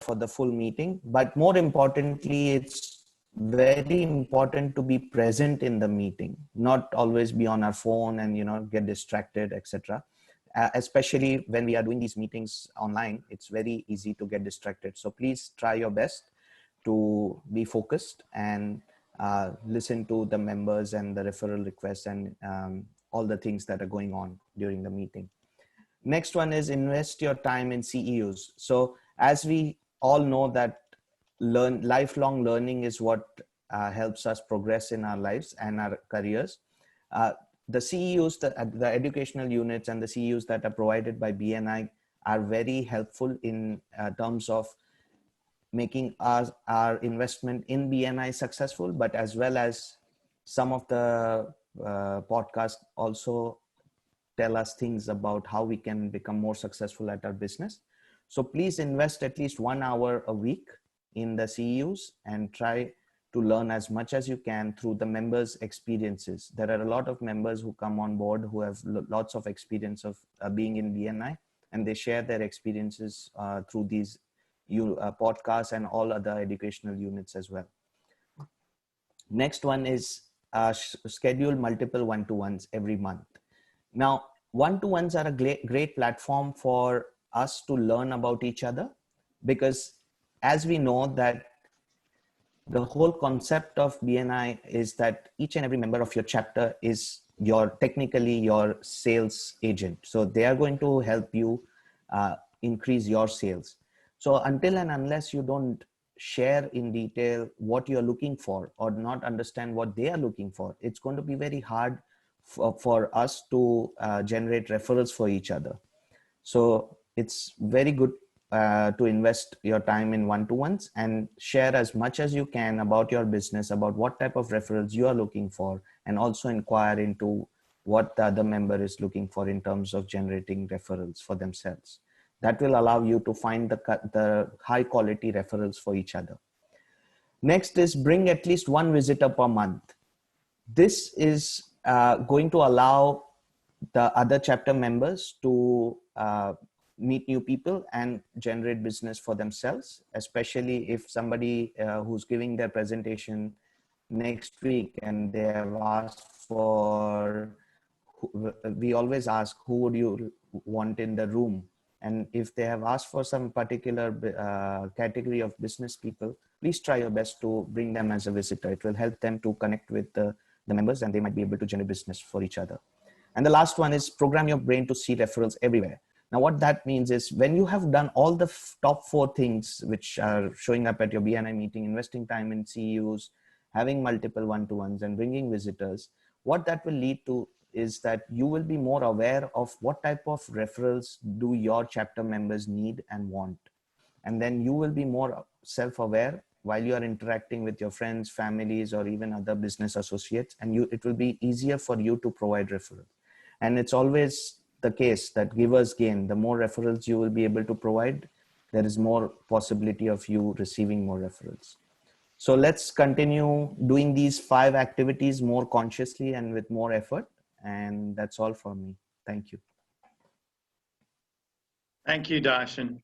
for the full meeting, but more importantly, it's very important to be present in the meeting, not always be on our phone and, you know, get distracted, etc. Especially when we are doing these meetings online, it's very easy to get distracted. So please try your best to be focused and listen to the members and the referral requests and all the things that are going on during the meeting. Next one is invest your time in CEUs. So as we all know that lifelong learning is what helps us progress in our lives and our careers. The CEUs, the educational units and the CEUs that are provided by BNI are very helpful in terms of making our investment in BNI successful, but as well as some of the podcasts also tell us things about how we can become more successful at our business. So please invest at least 1 hour a week in the CEUs and try to learn as much as you can through the members' experiences. There are a lot of members who come on board who have lots of experience of being in BNI, and they share their experiences through these podcasts and all other educational units as well. Next one is schedule multiple one-to-ones every month. Now, one-to-ones are a great platform for us to learn about each other, because as we know that the whole concept of BNI is that each and every member of your chapter is technically your sales agent. So they are going to help you increase your sales. So until and unless you don't share in detail what you're looking for or not understand what they are looking for, it's going to be very hard for us to generate referrals for each other. So it's very good to invest your time in one-to-ones and share as much as you can about your business, about what type of referrals you are looking for, and also inquire into what the other member is looking for in terms of generating referrals for themselves. That will allow you to find the high quality referrals for each other. Next is bring at least one visitor per month. This is going to allow the other chapter members to meet new people and generate business for themselves, especially if somebody who's giving their presentation next week and they have asked for, we always ask, who would you want in the room? And if they have asked for some particular category of business people, please try your best to bring them as a visitor. It will help them to connect with the members, and they might be able to generate business for each other. And the last one is program your brain to see referrals everywhere. Now, what that means is when you have done all the top 4 things, which are showing up at your BNI meeting, investing time in CEUs, having multiple one-to-ones and bringing visitors, what that will lead to is that you will be more aware of what type of referrals do your chapter members need and want. And then you will be more self-aware while you are interacting with your friends, families, or even other business associates, and it will be easier for you to provide referrals. And it's always the case that givers gain. The more referrals you will be able to provide, there is more possibility of you receiving more referrals. So let's continue doing these 5 activities more consciously and with more effort. And that's all for me. Thank you. Thank you, Darshan.